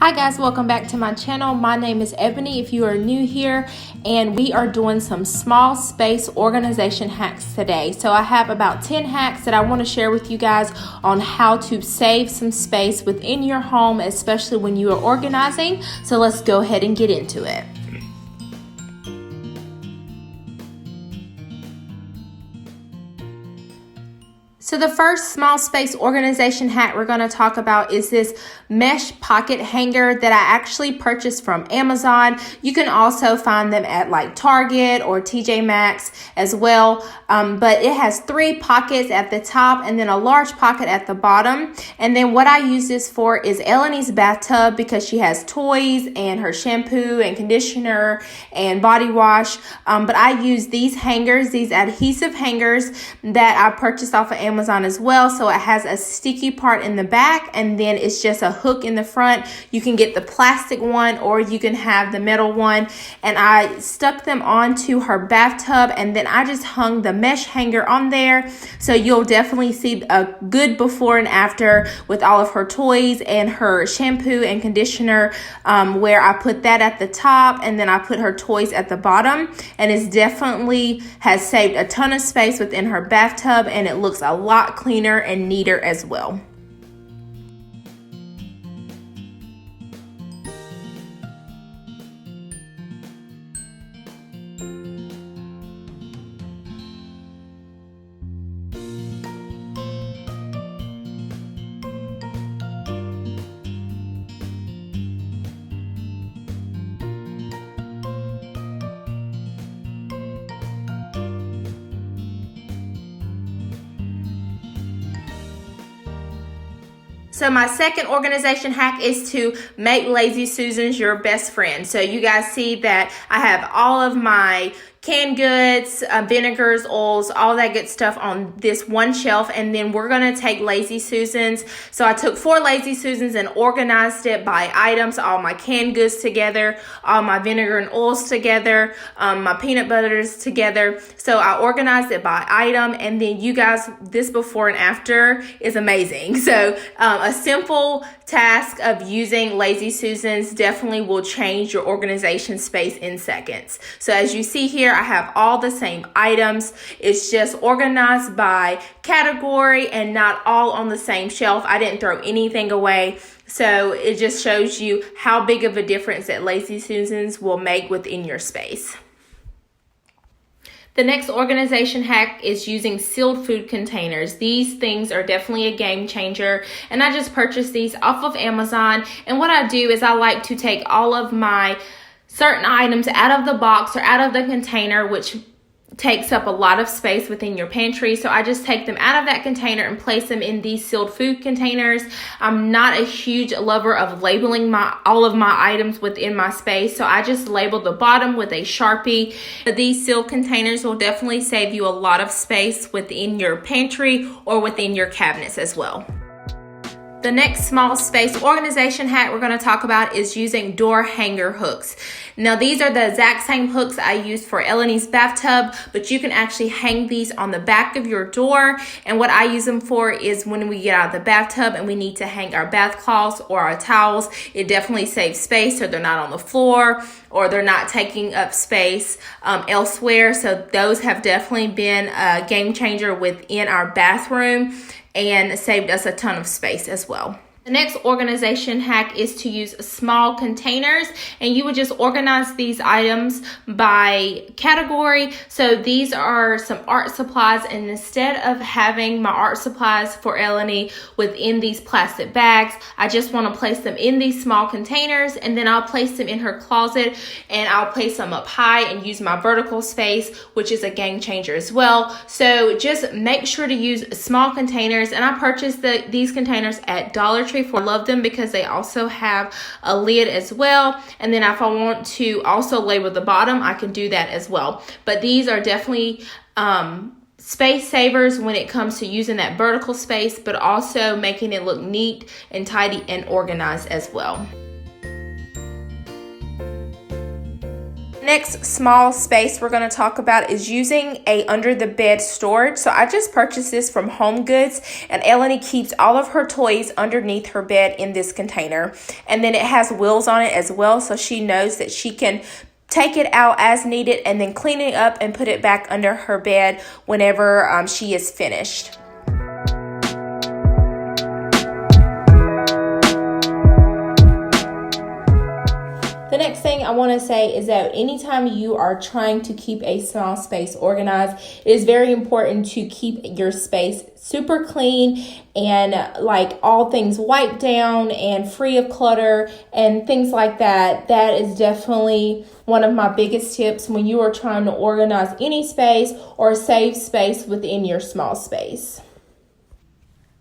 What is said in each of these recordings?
Hi guys, welcome back to my channel. My name is Ebony if you are new here, and we are doing some small space organization hacks today. So I have about 10 hacks that I want to share with you guys on how to save some space within your home, especially when you are organizing. So let's go ahead and get into it. So the first small space organization hack we're going to talk about is this mesh pocket hanger that I actually purchased from Amazon. You can also find them at like Target or TJ Maxx as well. But it has 3 pockets at the top and then a large pocket at the bottom. And then what I use this for is Ebony's bathtub because she has toys and her shampoo and conditioner and body wash. But I use these hangers, these adhesive hangers that I purchased off of Amazon as well. So it has a sticky part in the back and then it's just a hook in the front. You can get the plastic one or you can have the metal one. And I stuck them onto her bathtub and then I just hung the mesh hanger on there. So you'll definitely see a good before and after with all of her toys and her shampoo and conditioner, where I put that at the top and then I put her toys at the bottom. And it's definitely has saved a ton of space within her bathtub and it looks a lot cleaner and neater as well. So my second organization hack is to make Lazy Susans your best friend. So you guys see that I have all of my canned goods, vinegars, oils, all that good stuff on this one shelf. And then we're going to take Lazy Susans. So I took 4 Lazy Susans and organized it by items, all my canned goods together, all my vinegar and oils together, my peanut butters together. So I organized it by item. And then you guys, this before and after is amazing. So a simple task of using Lazy Susans definitely will change your organization space in seconds. So as you see here, I have all the same items. It's just organized by category and not all on the same shelf. I didn't throw anything away. So it just shows you how big of a difference that Lazy Susans will make within your space. The next organization hack is using sealed food containers. These things are definitely a game changer. And I just purchased these off of Amazon. And what I do is I like to take all of my certain items out of the box or out of the container, which takes up a lot of space within your pantry. So I just take them out of that container and place them in these sealed food containers. I'm not a huge lover of labeling all of my items within my space. So I just label the bottom with a Sharpie. These sealed containers will definitely save you a lot of space within your pantry or within your cabinets as well. The next small space organization hack we're going to talk about is using door hanger hooks. Now these are the exact same hooks I used for Ebony's bathtub, but you can actually hang these on the back of your door. And what I use them for is when we get out of the bathtub and we need to hang our bath cloths or our towels, it definitely saves space so they're not on the floor or they're not taking up space elsewhere. So those have definitely been a game changer within our bathroom and saved us a ton of space as well. The next organization hack is to use small containers, and you would just organize these items by category. So these are some art supplies, and instead of having my art supplies for Ebony within these plastic bags, I just want to place them in these small containers, and then I'll place them in her closet and I'll place them up high and use my vertical space, which is a game changer as well. So just make sure to use small containers, and I purchased these containers at Dollar Tree. I love them because they also have a lid as well. And then if I want to also label the bottom, I can do that as well. But these are definitely space savers when it comes to using that vertical space, but also making it look neat and tidy and organized as well. Next small space we're going to talk about is using a under the bed storage. So I just purchased this from Home Goods, and Ebony keeps all of her toys underneath her bed in this container. And then it has wheels on it as well, so she knows that she can take it out as needed and then clean it up and put it back under her bed whenever she is finished. The next thing I want to say is that anytime you are trying to keep a small space organized, it is very important to keep your space super clean and like all things wiped down and free of clutter and things like that. That is definitely one of my biggest tips when you are trying to organize any space or save space within your small space.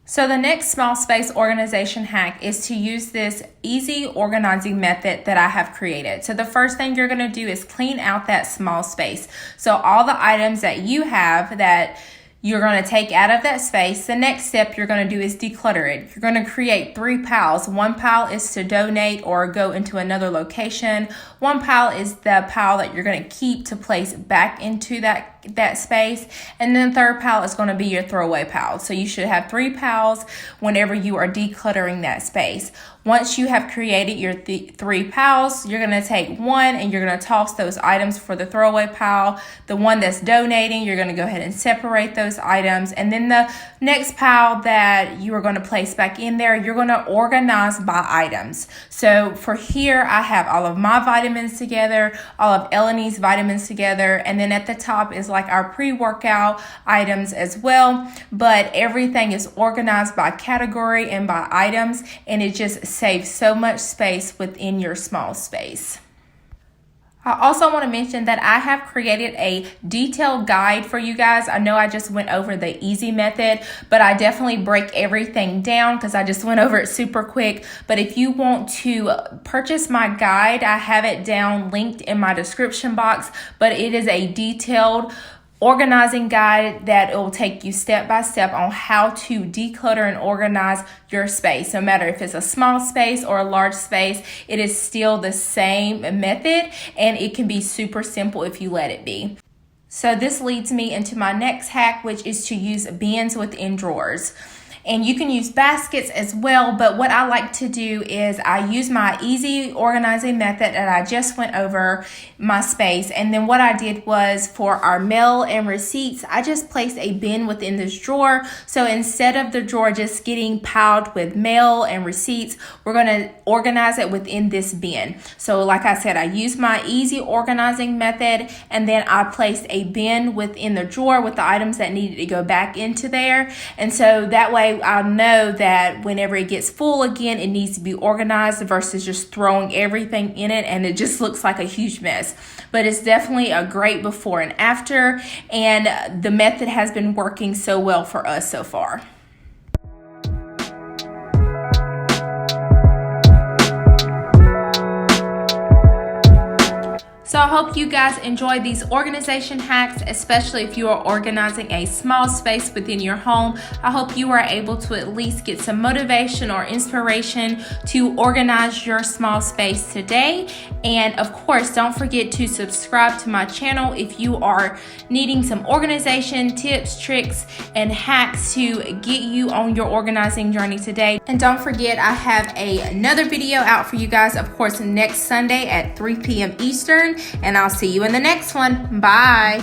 So the next small space organization hack is to use this easy organizing method that I have created. So the first thing you're going to do is clean out that small space. So all the items that you have that you're going to take out of that space, the next step you're going to do is declutter it. You're going to create 3 piles. One pile is to donate or go into another location. One pile is the pile that you're going to keep to place back into that space. And then the third pile is going to be your throwaway pile. So you should have 3 piles whenever you are decluttering that space. Once you have created your 3 piles, you're going to take one and you're going to toss those items for the throwaway pile. The one that's donating, you're going to go ahead and separate those items. And then the next pile that you are going to place back in there, you're going to organize by items. So for here, I have all of my vitamins together, all of Ebony's vitamins together, and then at the top is like our pre-workout items as well. But everything is organized by category and by items, and it just saves so much space within your small space. I also want to mention that I have created a detailed guide for you guys. I know I just went over the easy method, but I definitely break everything down because I just went over it super quick. But if you want to purchase my guide, I have it down linked in my description box, but it is a detailed organizing guide that it will take you step by step on how to declutter and organize your space. No matter if it's a small space or a large space, it is still the same method, and it can be super simple if you let it be. So this leads me into my next hack, which is to use bins within drawers. And you can use baskets as well, but what I like to do is I use my easy organizing method that I just went over my space. And then what I did was for our mail and receipts, I just placed a bin within this drawer. So instead of the drawer just getting piled with mail and receipts, we're going to organize it within this bin. So like I said, I used my easy organizing method, and then I placed a bin within the drawer with the items that needed to go back into there. And so that way I'll know that whenever it gets full again, it needs to be organized versus just throwing everything in it and it just looks like a huge mess. But it's definitely a great before and after, and the method has been working so well for us so far. So I hope you guys enjoyed these organization hacks, especially if you are organizing a small space within your home. I hope you are able to at least get some motivation or inspiration to organize your small space today. And of course, don't forget to subscribe to my channel if you are needing some organization tips, tricks, and hacks to get you on your organizing journey today. And don't forget, I have another video out for you guys, of course, next Sunday at 3 p.m. Eastern. And I'll see you in the next one. Bye.